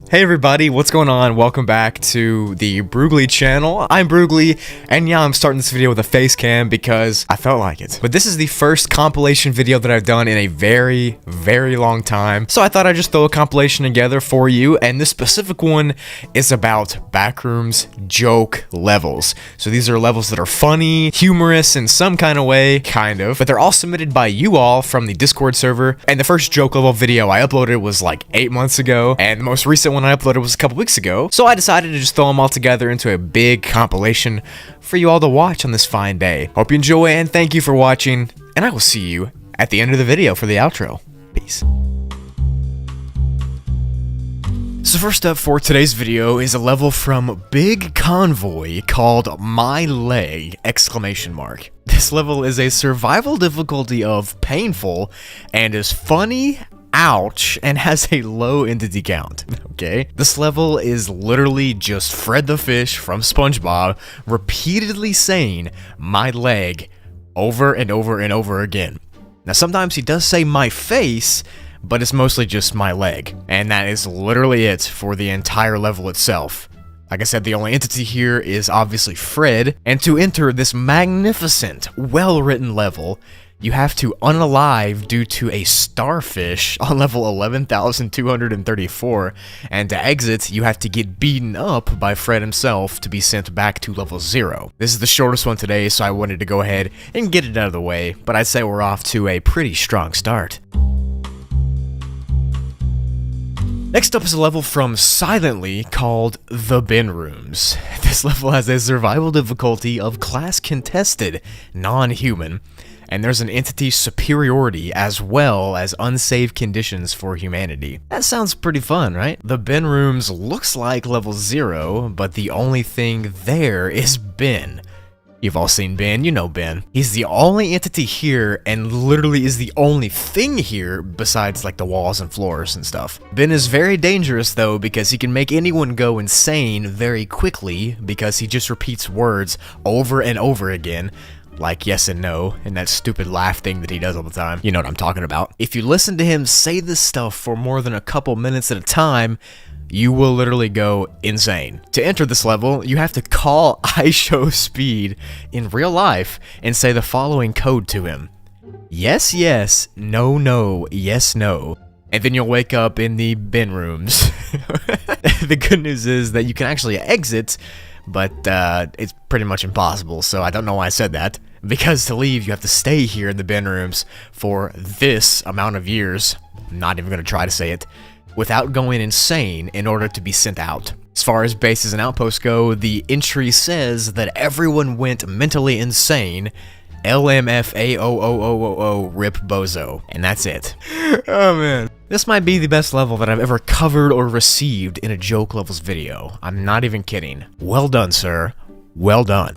Hey everybody, what's going on? Welcome back to the Brugly channel. I'm Brugly, and yeah, I'm starting this video with a face cam because I felt like it. But this is the first compilation video that I've done in a very, very long time, so I thought I'd just throw a compilation together for you, and this specific one is about Backrooms joke levels. So these are levels that are funny, humorous in some kind of way, but they're all submitted by you all from the Discord server, and the first joke level video I uploaded was like 8 months ago, and the most recent one I uploaded was a couple weeks ago, so I decided to just throw them all together into a big compilation for you all to watch on this fine day. Hope you enjoy, and thank you for watching, and I will see you at the end of the video for the outro. Peace. So first up for today's video is a level from Big Convoy called My Leg! This level is a survival difficulty of painful and is funny, ouch, and has a low entity count, okay? This level is literally just Fred the Fish from SpongeBob repeatedly saying my leg over and over and over again. Now sometimes he does say my face, but it's mostly just my leg, and that is literally it for the entire level itself. Like I said, the only entity here is obviously Fred, and to enter this magnificent, well-written level, you have to unalive due to a starfish on level 11,234, and to exit, you have to get beaten up by Fred himself to be sent back to level 0. This is the shortest one today, so I wanted to go ahead and get it out of the way, but I'd say we're off to a pretty strong start. Next up is a level from Silently called The Bin Rooms. This level has a survival difficulty of class contested, non-human, and there's an entity superiority as well as unsafe conditions for humanity. That sounds pretty fun, right? The bin rooms looks like level 0, but the only thing there is Ben. You've all seen Ben, you know Ben. He's the only entity here and literally is the only thing here besides like the walls and floors and stuff. Ben is very dangerous though because he can make anyone go insane very quickly because he just repeats words over and over again, like yes and no, and that stupid laugh thing that he does all the time. You know what I'm talking about. If you listen to him say this stuff for more than a couple minutes at a time, you will literally go insane. To enter this level, you have to call IShowSpeed in real life and say the following code to him. Yes, yes, no, no, yes, no. And then you'll wake up in the bin rooms. The good news is that you can actually exit, but it's pretty much impossible, so I don't know why I said that. Because to leave, you have to stay here in the bin rooms for this amount of years. I'm not even going to try to say it. Without going insane in order to be sent out. As far as bases and outposts go, the entry says that everyone went mentally insane, LMFAOOOOO RIP Bozo, and that's it. Oh man. This might be the best level that I've ever covered or received in a joke levels video. I'm not even kidding. Well done, sir. Well done.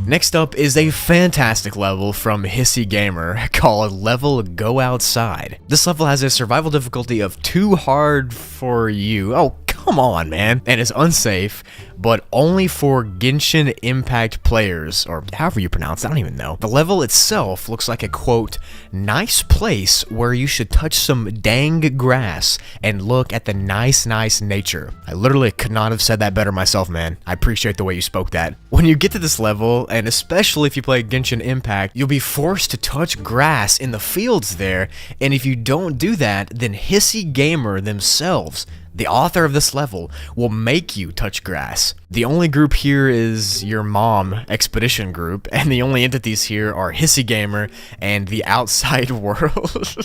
Next up is a fantastic level from Hissy Gamer called Level Go Outside. This level has a survival difficulty of too hard for you. Oh, come on, man. And is unsafe, but only for Genshin Impact players, or however you pronounce it, I don't even know. The level itself looks like a, quote, nice place where you should touch some dang grass and look at the nice nature. I literally could not have said that better myself, man. I appreciate the way you spoke that. When you get to this level, and especially if you play Genshin Impact, you'll be forced to touch grass in the fields there, and if you don't do that, then Hissy Gamer themselves, the author of this level, will make you touch grass. The only group here is your mom expedition group, and the only entities here are Hissy Gamer and the outside world.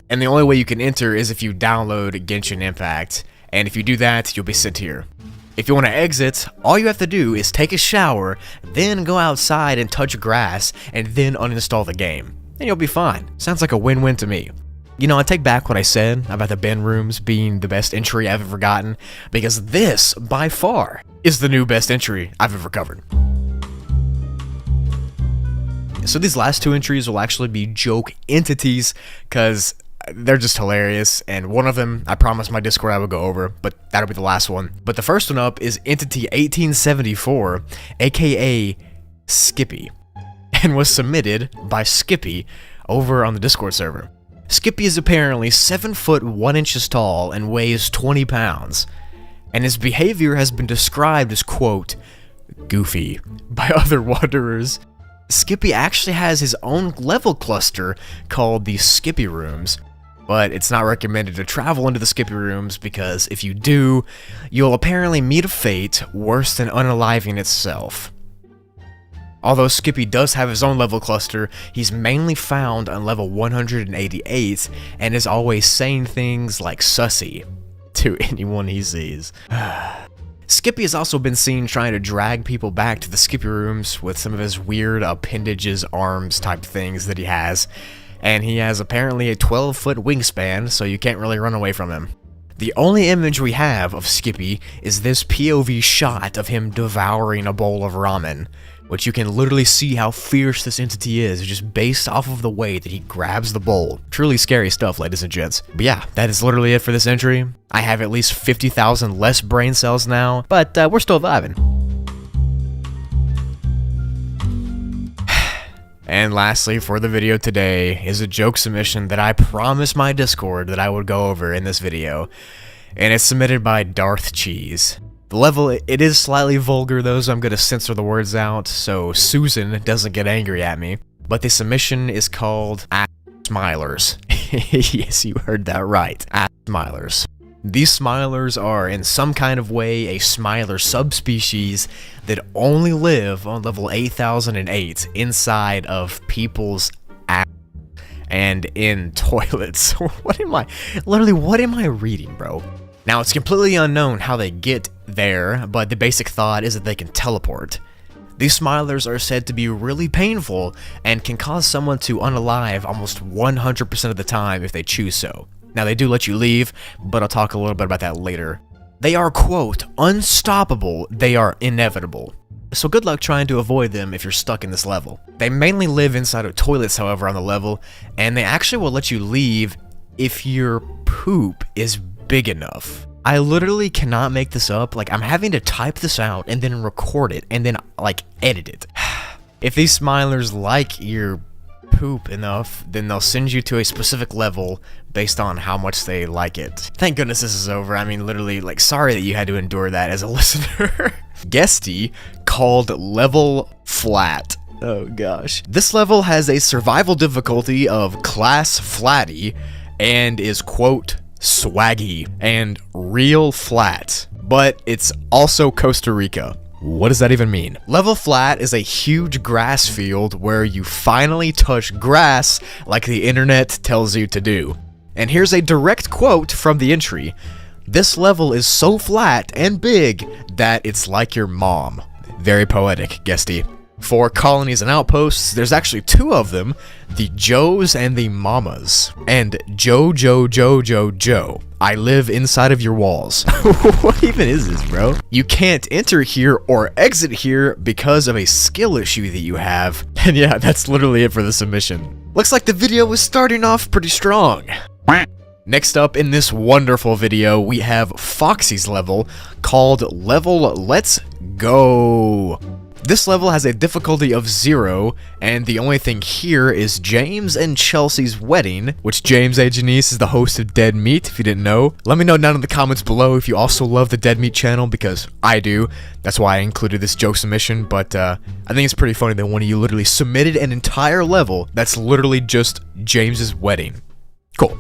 And the only way you can enter is if you download Genshin Impact, and if you do that, you'll be sent here. If you want to exit, all you have to do is take a shower, then go outside and touch grass, and then uninstall the game, and you'll be fine. Sounds like a win-win to me. You know, I take back what I said about the bin rooms being the best entry I've ever gotten, because this, by far, is the new best entry I've ever covered. So these last two entries will actually be joke entities, because they're just hilarious, and one of them, I promised my Discord I would go over, but that'll be the last one. But the first one up is Entity 1874, aka Skippy, and was submitted by Skippy over on the Discord server. Skippy is apparently 7 foot 1 inches tall and weighs 20 pounds, and his behavior has been described as, quote, goofy by other wanderers. Skippy actually has his own level cluster called the Skippy Rooms, but it's not recommended to travel into the Skippy Rooms because if you do, you'll apparently meet a fate worse than unaliving itself. Although Skippy does have his own level cluster, he's mainly found on level 188 and is always saying things like sussy to anyone he sees. Skippy has also been seen trying to drag people back to the Skippy Rooms with some of his weird appendages, arms type things that he has, and he has apparently a 12-foot wingspan, so you can't really run away from him. The only image we have of Skippy is this POV shot of him devouring a bowl of ramen, which you can literally see how fierce this entity is just based off of the way that he grabs the bowl. Truly scary stuff, ladies and gents. But yeah, that is literally it for this entry. I have at least 50,000 less brain cells now, but we're still vibing. And lastly, for the video today, is a joke submission that I promised my Discord that I would go over in this video, and it's submitted by Darth Cheese. The level, it is slightly vulgar though, so I'm going to censor the words out so Susan doesn't get angry at me. But the submission is called Ass Smilers. Yes, you heard that right. Ass Smilers. These Smilers are in some kind of way a Smiler subspecies that only live on level 8008 inside of people's ass and in toilets. What am I reading, bro? Now, it's completely unknown how they get there, but the basic thought is that they can teleport. These Smilers are said to be really painful and can cause someone to unalive almost 100% of the time if they choose so. Now, they do let you leave, but I'll talk a little bit about that later. They are, quote, unstoppable, they are inevitable. So good luck trying to avoid them if you're stuck in this level. They mainly live inside of toilets, however, on the level, and they actually will let you leave if your poop is big enough. I literally cannot make this up. Like, I'm having to type this out and then record it and then, like, edit it. If these Smilers like your poop enough, then they'll send you to a specific level based on how much they like it. Thank goodness this is over. I mean, literally, like, sorry that you had to endure that as a listener. Guesty called Level Flat. Oh gosh. This level has a survival difficulty of Class Flatty and is, quote, swaggy and real flat, but it's also Costa Rica. What does that even mean? Level Flat is a huge grass field where you finally touch grass like the internet tells you to do. And here's a direct quote from the entry. This level is so flat and big that it's like your mom. Very poetic, Guesty. For colonies and outposts, there's actually 2 of them, the Joes and the Mamas. And Joe, I live inside of your walls. What even is this, bro? You can't enter here or exit here because of a skill issue that you have. And yeah, that's literally it for the submission. Looks like the video was starting off pretty strong. Next up in this wonderful video, we have Foxy's level called Level Let's Go. This level has a difficulty of 0, and the only thing here is James and Chelsea's wedding, which James A. Janice is the host of Dead Meat, if you didn't know. Let me know down in the comments below if you also love the Dead Meat channel, because I do. That's why I included this joke submission, but I think it's pretty funny that one of you literally submitted an entire level that's literally just James's wedding. Cool.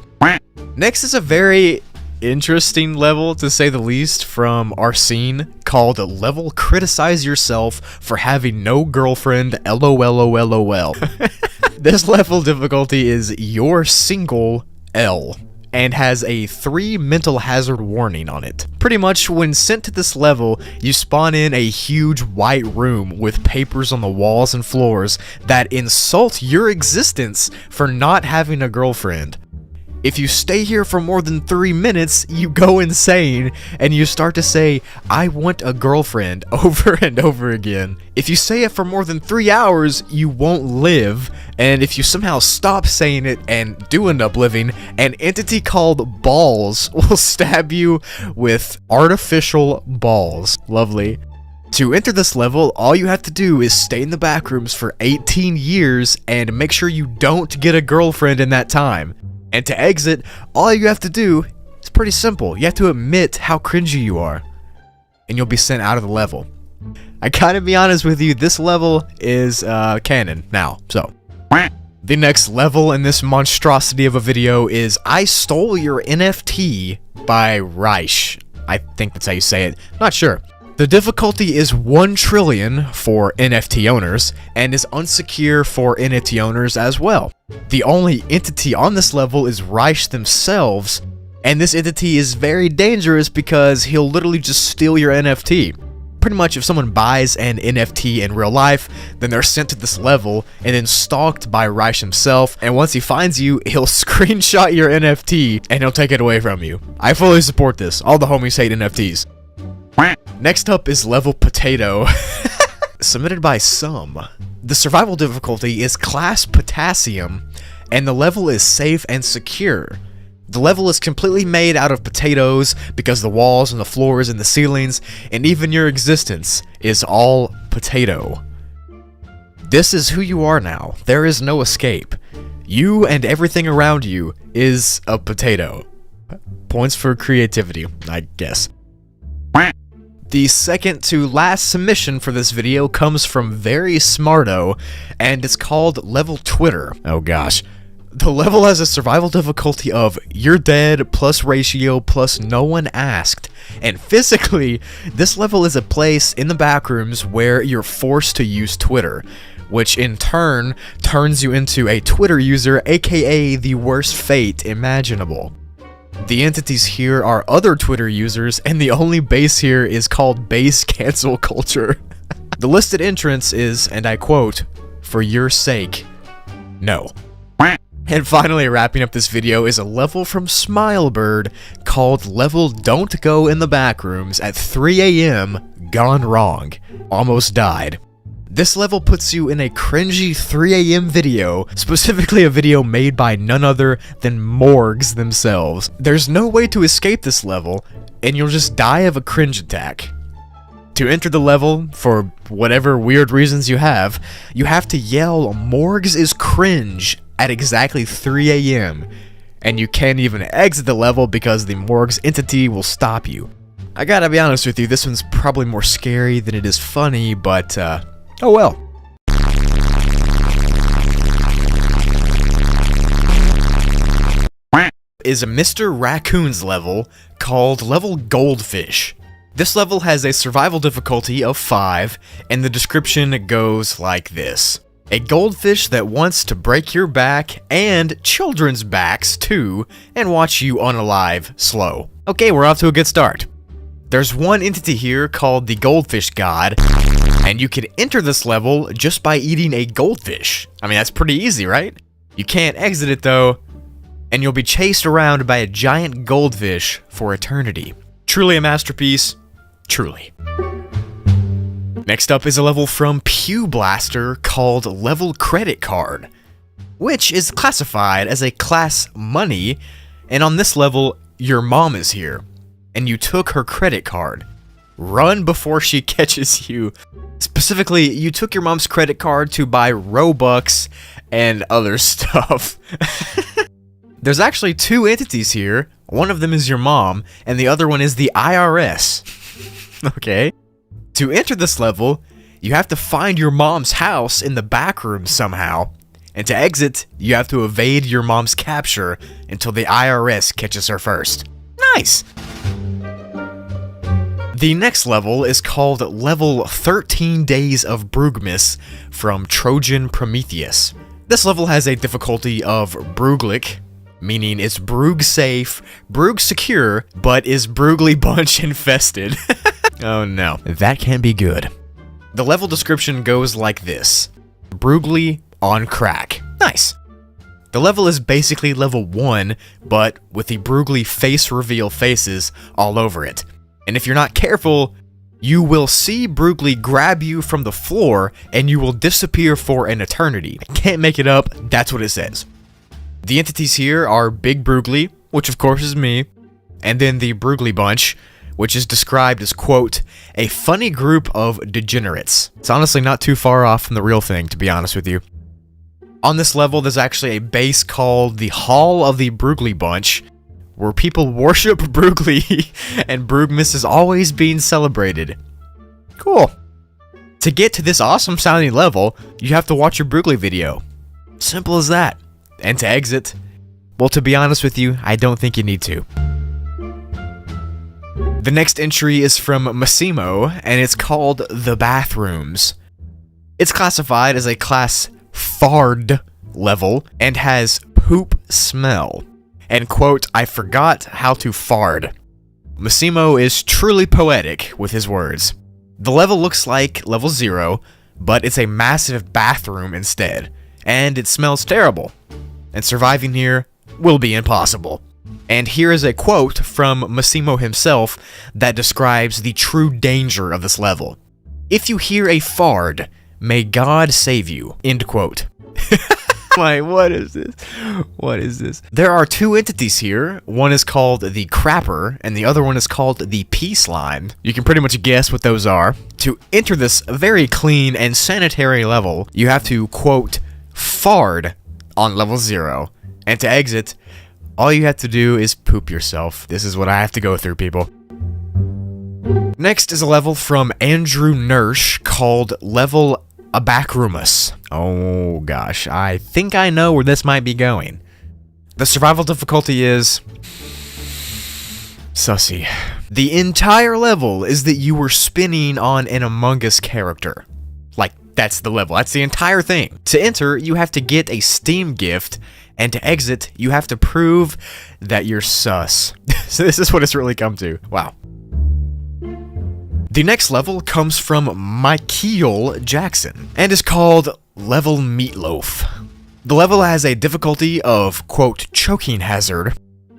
Next is a very interesting level, to say the least, from Arsene, called Level Criticize Yourself for Having No Girlfriend, LOLOLOL. This level difficulty is You're Single L, and has a 3 mental hazard warning on it. Pretty much, when sent to this level, you spawn in a huge white room with papers on the walls and floors that insult your existence for not having a girlfriend. If you stay here for more than 3 minutes, you go insane, and you start to say, I want a girlfriend, over and over again. If you say it for more than 3 hours, you won't live, and if you somehow stop saying it and do end up living, an entity called Balls will stab you with artificial balls. Lovely. To enter this level, all you have to do is stay in the backrooms for 18 years and make sure you don't get a girlfriend in that time. And to exit, all you have to do is pretty simple. You have to admit how cringy you are, and you'll be sent out of the level. I gotta be honest with you, this level is canon now, so. The next level in this monstrosity of a video is I Stole Your NFT by Reich. I think that's how you say it. Not sure. The difficulty is 1 trillion for NFT owners, and is unsecure for NFT owners as well. The only entity on this level is Reich themselves, and this entity is very dangerous because he'll literally just steal your NFT. Pretty much if someone buys an NFT in real life, then they're sent to this level and then stalked by Reich himself, and once he finds you, he'll screenshot your NFT and he'll take it away from you. I fully support this. All the homies hate NFTs. Next up is level Potato, submitted by some. The survival difficulty is class Potassium, and the level is safe and secure. The level is completely made out of potatoes because the walls and the floors and the ceilings and even your existence is all potato. This is who you are now. There is no escape. You and everything around you is a potato. Points for creativity, I guess. The second to last submission for this video comes from Very Smarto, and it's called Level Twitter. Oh gosh. The level has a survival difficulty of you're dead plus ratio plus no one asked, and physically, this level is a place in the backrooms where you're forced to use Twitter, which in turn turns you into a Twitter user, aka the worst fate imaginable. The entities here are other Twitter users, and the only base here is called base cancel culture. The listed entrance is, and I quote, "For your sake, no." And finally, wrapping up this video is a level from Smilebird called Level Don't Go in the Backrooms at 3 AM Gone Wrong. Almost died. This level puts you in a cringy 3 AM video, specifically a video made by none other than morgues themselves. There's no way to escape this level, and you'll just die of a cringe attack. To enter the level, for whatever weird reasons you have to yell "Morgues is cringe" at exactly 3 AM, and you can't even exit the level because the morgue's entity will stop you. I gotta be honest with you, this one's probably more scary than it is funny, but oh well. Is a Mr. Raccoon's level called Level Goldfish. This level has a survival difficulty of 5, and the description goes like this. A goldfish that wants to break your back, and children's backs too, and watch you unalive slow. Okay, we're off to a good start. There's one entity here called the Goldfish God, and you can enter this level just by eating a goldfish. I mean, that's pretty easy, right? You can't exit it though, and you'll be chased around by a giant goldfish for eternity. Truly a masterpiece, truly. Next up is a level from Pew Blaster called Level Credit Card, which is classified as a class money, and on this level, your mom is here, and you took her credit card. Run before she catches you. Specifically, you took your mom's credit card to buy Robux and other stuff. There's actually 2 entities here. One of them is your mom, and the other one is the IRS. Okay. To enter this level, you have to find your mom's house in the back room somehow, and to exit, you have to evade your mom's capture until the IRS catches her first. Nice! The next level is called Level 13 Days of Brugmas from Trojan Prometheus. This level has a difficulty of Bruglich, meaning it's Brug safe, Brug secure, but is Brugly bunch infested. Oh no, that can't be good. The level description goes like this. Brugly on crack. Nice. The level is basically level 1, but with the Brugly face reveal faces all over it. And if you're not careful, you will see Brugly grab you from the floor and you will disappear for an eternity. I can't make it up, that's what it says. The entities here are Big Brugly, which of course is me, and then the Brugly bunch, which is described as, quote, a funny group of degenerates. It's honestly not too far off from the real thing, to be honest with you. On this level, there's actually a base called the Hall of the Brugly Bunch, where people worship Brugly, and Brugmas is always being celebrated. Cool. To get to this awesome sounding level, you have to watch your Brugly video. Simple as that. And to exit, well, to be honest with you, I don't think you need to. The next entry is from Massimo, and it's called The Bathrooms. It's classified as a class fard level, and has poop smell. And quote, I forgot how to fard. Massimo is truly poetic with his words. The level looks like level 0, but it's a massive bathroom instead, and it smells terrible. And surviving here will be impossible. And here is a quote from Massimo himself that describes the true danger of this level. If you hear a fard, may God save you. End quote. Like, what is this? What is this? There are two entities here. One is called the Crapper, and the other one is called the Pea Slime. You can pretty much guess what those are. To enter this very clean and sanitary level, you have to, quote, fard on level 0. And to exit, all you have to do is poop yourself. This is what I have to go through, people. Next is a level from Andrew Nersch called Level Abacrumus. Oh gosh, I think I know where this might be going. The survival difficulty is sussy. The entire level is that you were spinning on an Among Us character. Like, that's the level. That's the entire thing. To enter, you have to get a Steam gift, and to exit, you have to prove that you're sus. So this is what it's really come to. Wow. The next level comes from Michael Jackson, and is called Level Meatloaf. The level has a difficulty of, quote, choking hazard,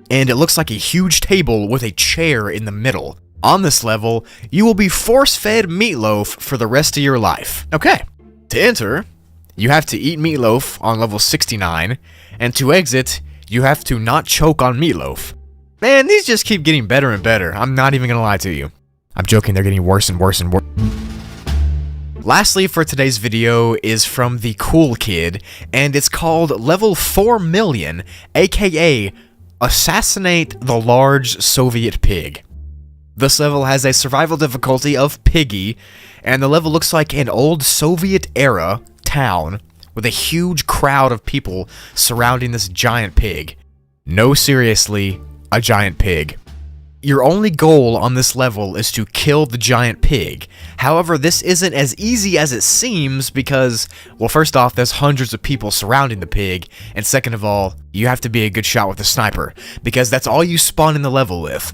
and it looks like a huge table with a chair in the middle. On this level, you will be force-fed meatloaf for the rest of your life. Okay, to enter, you have to eat meatloaf on level 69, and to exit, you have to not choke on meatloaf. Man, these just keep getting better and better. I'm not even gonna lie to you. I'm joking, they're getting worse and worse and worse. Lastly for today's video is from the Cool Kid, and it's called Level 4 Million, aka Assassinate the Large Soviet Pig. This level has a survival difficulty of Piggy, and the level looks like an old Soviet-era town with a huge crowd of people surrounding this giant pig. No, seriously, a giant pig. Your only goal on this level is to kill the giant pig. However, this isn't as easy as it seems because, well, first off, there's hundreds of people surrounding the pig, and second of all, you have to be a good shot with a sniper, because that's all you spawn in the level with.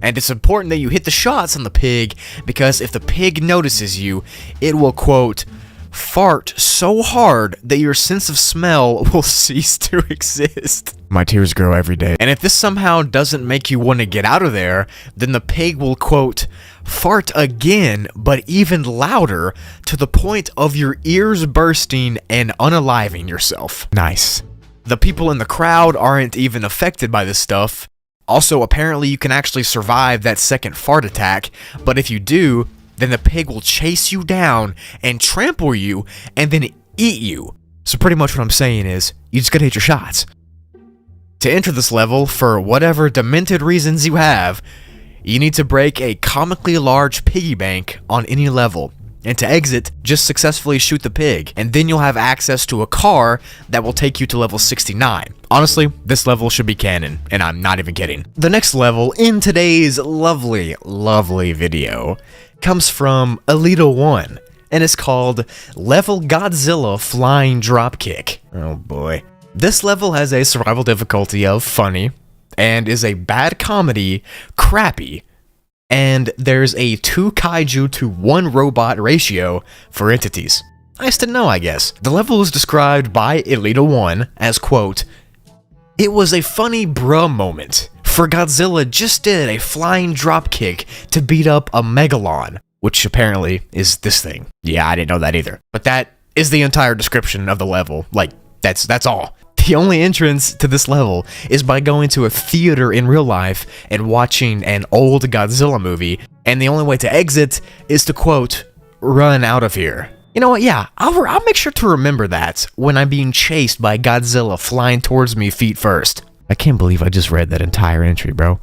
And it's important that you hit the shots on the pig, because if the pig notices you, it will, quote, fart so hard that your sense of smell will cease to exist. My tears grow every day. And if this somehow doesn't make you want to get out of there, then the pig will, quote, fart again, but even louder, to the point of your ears bursting and unaliving yourself. Nice. The people in the crowd aren't even affected by this stuff. Also, apparently you can actually survive that second fart attack, but if you do, then the pig will chase you down and trample you and then eat you. So pretty much what I'm saying is, you just gotta hit your shots. To enter this level, for whatever demented reasons you have, you need to break a comically large piggy bank on any level. And to exit, just successfully shoot the pig, and then you'll have access to a car that will take you to level 69. Honestly, this level should be canon, and I'm not even kidding. The next level in today's lovely, lovely video comes from ylyl 1, and it's called Level Godzilla Flying Dropkick. Oh boy. This level has a survival difficulty of funny, and is a bad comedy, crappy, and there's a 2 kaiju to 1 robot ratio for entities. Nice to know, I guess. The level is described by ylyl 1 as, quote, it was a funny bruh moment, for Godzilla just did a flying dropkick to beat up a megalon, which apparently is this thing. Yeah, I didn't know that either. But that is the entire description of the level. Like, that's all. The only entrance to this level is by going to a theater in real life and watching an old Godzilla movie, and the only way to exit is to, quote, run out of here. You know what, yeah, I'll make sure to remember that when I'm being chased by Godzilla flying towards me feet first. I can't believe I just read that entire entry, bro.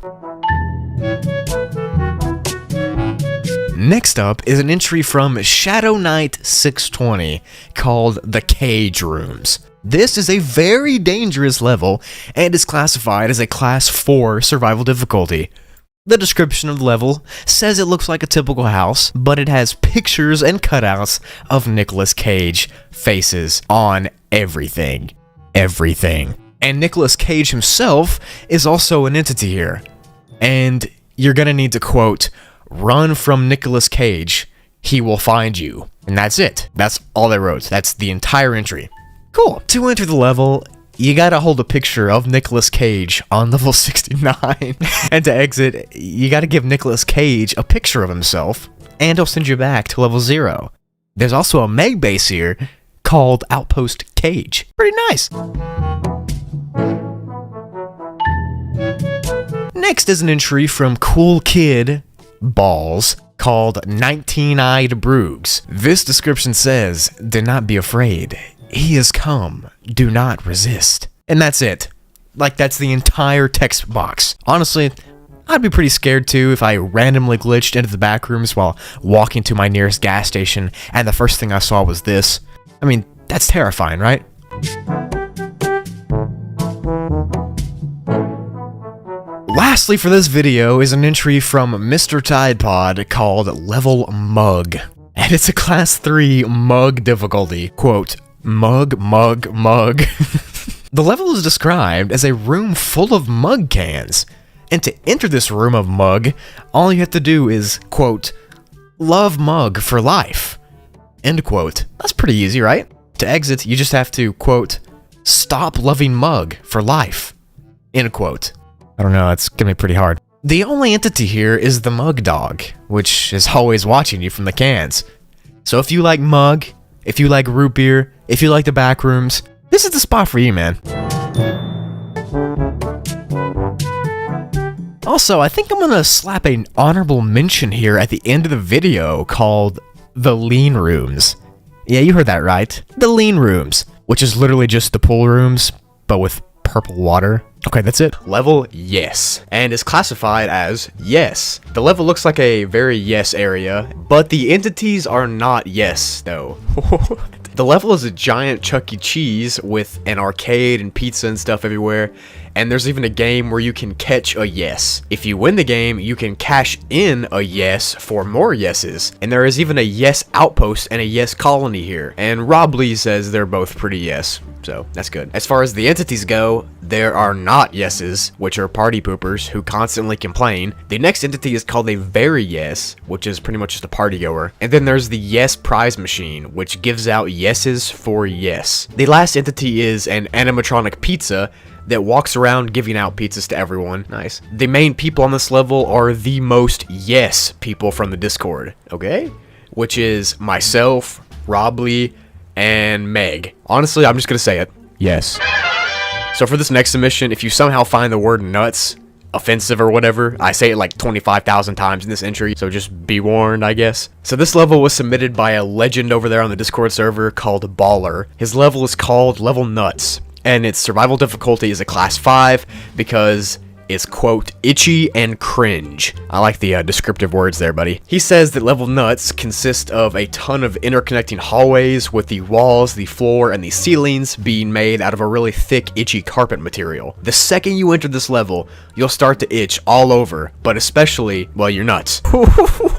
Next up is an entry from Shadow Knight 620 called The Cage Rooms. This is a very dangerous level and is classified as a Class 4 survival difficulty. The description of the level says it looks like a typical house, but it has pictures and cutouts of Nicolas Cage faces on everything. Everything. And Nicolas Cage himself is also an entity here. And you're gonna need to, quote, run from Nicolas Cage, he will find you. And that's it. That's all they wrote. That's the entire entry. Cool. To enter the level, you gotta hold a picture of Nicolas Cage on level 69. And to exit, you gotta give Nicolas Cage a picture of himself, and he'll send you back to level 0. There's also a Meg base here called Outpost Cage. Pretty nice. Next is an entry from Cool Kid Balls called 19-Eyed Broogs. This description says, do not be afraid. He has come. Do not resist. And that's it. Like, that's the entire text box. Honestly, I'd be pretty scared too if I randomly glitched into the back rooms while walking to my nearest gas station and the first thing I saw was this. I mean, that's terrifying, right? Lastly for this video is an entry from Mr. Tide Pod called Level Mug. And it's a Class 3 mug difficulty. Quote, mug, mug, mug. The level is described as a room full of mug cans. And to enter this room of mug, all you have to do is, quote, love mug for life. End quote. That's pretty easy, right? To exit, you just have to, quote, stop loving mug for life. End quote. I don't know, it's gonna be pretty hard. The only entity here is the mug dog, which is always watching you from the cans. So if you like mug, if you like root beer, if you like the back rooms, this is the spot for you, man. Also, I think I'm gonna slap an honorable mention here at the end of the video called The Lean Rooms. Yeah, you heard that right. The Lean Rooms, which is literally just the pool rooms, but with purple water. Okay, that's it. Level yes, and is classified as yes. The level looks like a very yes area, but the entities are not yes, though. The level is a giant Chuck E. Cheese with an arcade and pizza and stuff everywhere, and there's even a game where you can catch a yes. If you win the game, you can cash in a yes for more yeses, and there is even a yes outpost and a yes colony here, and Rob Lee says they're both pretty yes, so that's good. As far as the entities go, there are not yeses, which are party poopers who constantly complain. The next entity is called a very yes, which is pretty much just a party goer, and then there's the yes prize machine, which gives out yeses for yes. The last entity is an animatronic pizza that walks around giving out pizzas to everyone. Nice. The main people on this level are the most yes people from the Discord, okay? Which is myself, Rob Lee, and Meg. Honestly, I'm just gonna say it. Yes. So for this next submission, if you somehow find the word nuts offensive or whatever, I say it like 25,000 times in this entry, so just be warned, I guess. So this level was submitted by a legend over there on the Discord server called Baller. His level is called Level Nuts, and its survival difficulty is a Class 5 because it's, quote, itchy and cringe. I like the descriptive words there, buddy. He says that Level Nuts consist of a ton of interconnecting hallways with the walls, the floor, and the ceilings being made out of a really thick, itchy carpet material. The second you enter this level, you'll start to itch all over, but especially, well, your nuts.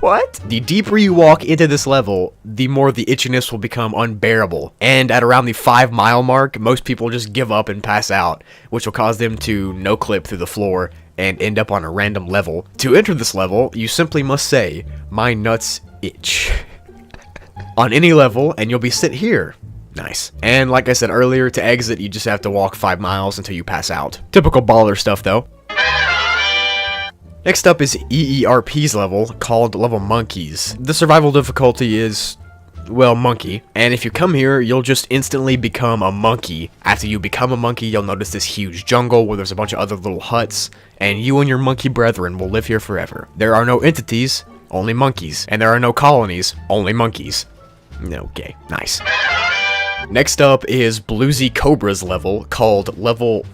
What? The deeper you walk into this level, the more the itchiness will become unbearable. And at around the 5-mile mark, most people just give up and pass out, which will cause them to no-clip through the floor and end up on a random level. To enter this level, you simply must say, my nuts itch. On any level, and you'll be sit here. Nice. And like I said earlier, to exit, you just have to walk 5 miles until you pass out. Typical baller stuff, though. Next up is EERP's level, called Level Monkeys. The survival difficulty is, well, monkey. And if you come here, you'll just instantly become a monkey. After you become a monkey, you'll notice this huge jungle where there's a bunch of other little huts, and you and your monkey brethren will live here forever. There are no entities, only monkeys. And there are no colonies, only monkeys. Okay, nice. Next up is Bluesy Cobra's level, called level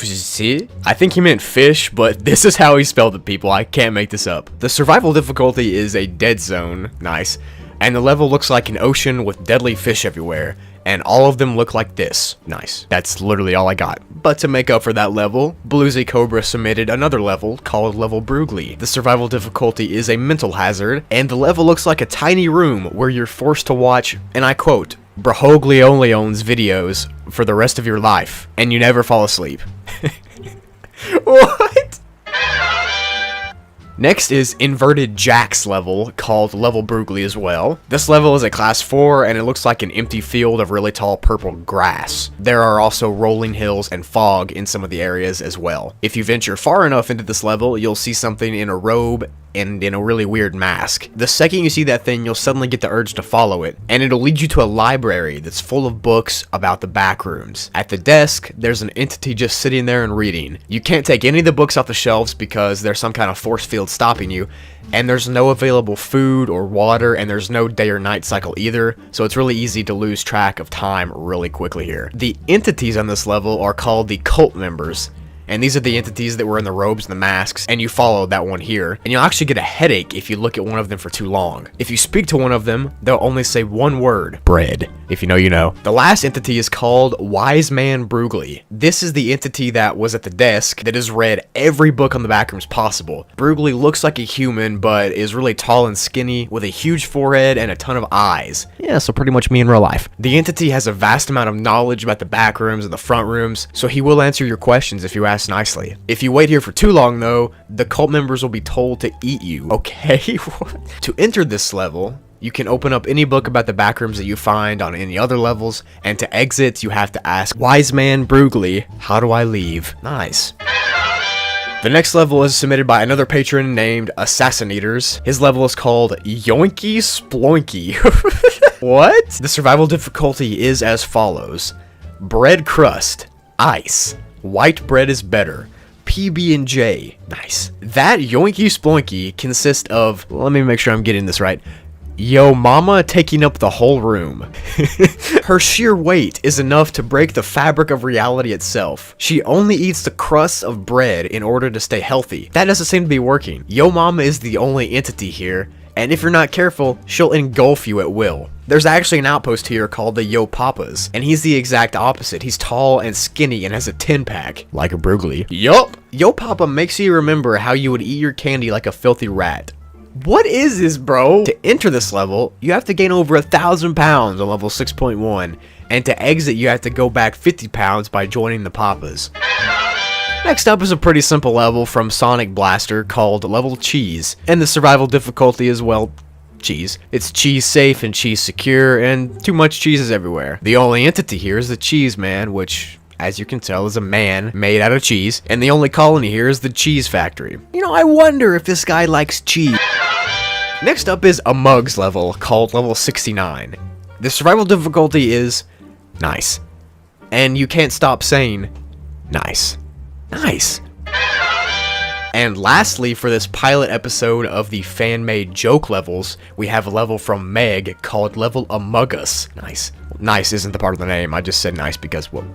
I think he meant fish, but this is how he spelled it, people. I can't make this up. The survival difficulty is a dead zone. Nice. And the level looks like an ocean with deadly fish everywhere. And all of them look like this. Nice. That's literally all I got. But to make up for that level, Bluesy Cobra submitted another level called level Brugly. The survival difficulty is a mental hazard, and the level looks like a tiny room where you're forced to watch, and I quote, Brahoglioleon's videos for the rest of your life, and you never fall asleep. What? Next is Inverted Jack's level, called level Brugly as well. This level is a class 4, and it looks like an empty field of really tall purple grass. There are also rolling hills and fog in some of the areas as well. If you venture far enough into this level, you'll see something in a robe and in a really weird mask. The second you see that thing, you'll suddenly get the urge to follow it, and it'll lead you to a library that's full of books about the back rooms. At the desk, there's an entity just sitting there and reading. You can't take any of the books off the shelves because there's some kind of force field stopping you, and there's no available food or water, and there's no day or night cycle either, so it's really easy to lose track of time really quickly here. The entities on this level are called the cult members. And these are the entities that were in the robes and the masks, and you follow that one here. And you'll actually get a headache if you look at one of them for too long. If you speak to one of them, they'll only say one word, bread. If you know, you know. The last entity is called Wise Man Brugly. This is the entity that was at the desk that has read every book on the backrooms possible. Brugly looks like a human, but is really tall and skinny, with a huge forehead and a ton of eyes. Yeah, so pretty much me in real life. The entity has a vast amount of knowledge about the backrooms and the front rooms, so he will answer your questions if you ask nicely. If you wait here for too long though, the cult members will be told to eat you. Okay, what? To enter this level, you can open up any book about the backrooms that you find on any other levels, and to exit, you have to ask Wise Man Brugly, how do I leave? Nice. The next level is submitted by another patron named Assassinators. His level is called Yoinky Sploinky. What? The survival difficulty is as follows. Bread crust. Ice. White bread is better. PB&J. Nice. That Yoinky Sploinky consists of, let me make sure I'm getting this right, Yo Mama taking up the whole room. Her sheer weight is enough to break the fabric of reality itself. She only eats the crusts of bread in order to stay healthy. That doesn't seem to be working. Yo Mama is the only entity here, and if you're not careful, she'll engulf you at will. There's actually an outpost here called the Yo Papas, and he's the exact opposite. He's tall and skinny and has a 10-pack, like a Brugly. Yup! Yo Papa makes you remember how you would eat your candy like a filthy rat. What is this, bro? To enter this level, you have to gain over 1,000 pounds on level 6.1, and to exit, you have to go back 50 pounds by joining the Papas. Next up is a pretty simple level from Sonic Blaster called Level Cheese, and the survival difficulty is, well, cheese. It's cheese safe and cheese secure, and too much cheese is everywhere. The only entity here is the Cheese Man, which, as you can tell, is a man made out of cheese, and the only colony here is the cheese factory. You know, I wonder if this guy likes cheese. Next up is a Mugs level called Level 69. The survival difficulty is nice, and you can't stop saying nice. Nice. And lastly, for this pilot episode of the fan-made joke levels, we have a level from Meg called Level Among Us. Nice. Nice isn't the part of the name, I just said nice because, well,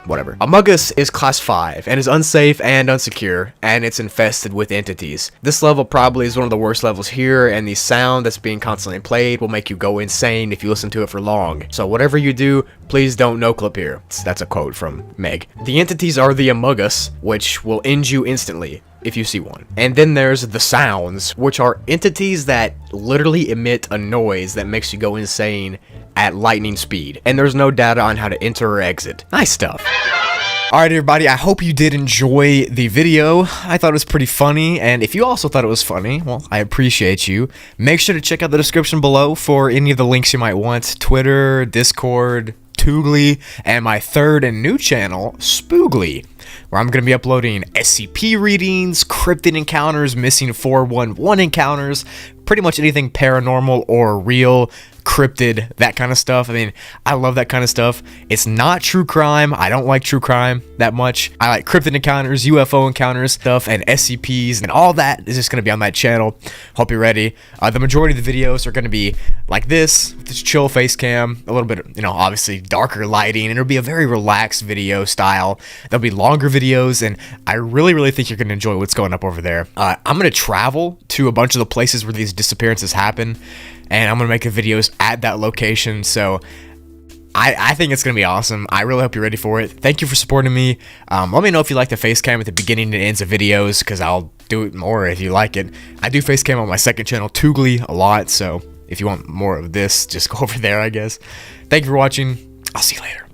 whatever. Among Us is class 5 and is unsafe and unsecure, and it's infested with entities. This level probably is one of the worst levels here, and the sound that's being constantly played will make you go insane if you listen to it for long. So whatever you do, please don't no-clip here. That's a quote from Meg. The entities are the Among Us, which will end you instantly if you see one. And then there's the Sounds, which are entities that literally emit a noise that makes you go insane at lightning speed. And there's no data on how to enter or exit. Nice stuff. Alright everybody, I hope you did enjoy the video. I thought it was pretty funny, and if you also thought it was funny, well, I appreciate you. Make sure to check out the description below for any of the links you might want. Twitter, Discord, Toogly, and my third and new channel, Spoogly, where I'm going to be uploading SCP readings, cryptid encounters, missing 411 encounters, pretty much anything paranormal or real. cryptid, that kind of stuff. I mean, I love that kind of stuff. It's not true crime. I don't like true crime that much. I like cryptid encounters, UFO encounters, stuff, and SCPs, and all that is just going to be on that channel. Hope you're ready. The majority of the videos are going to be like this, with this chill face cam, a little bit, you know, obviously darker lighting, and it'll be a very relaxed video style. There'll be longer videos, and I really think you're going to enjoy what's going up over there. I'm going to travel to a bunch of the places where these disappearances happen, and I'm going to make the videos at that location, so I think it's going to be awesome. I really hope you're ready for it. Thank you for supporting me. Let me know if you like the face cam at the beginning and ends of videos, because I'll do it more if you like it. I do face cam on my second channel, Toogly, a lot, so if you want more of this, just go over there, I guess. Thank you for watching. I'll see you later.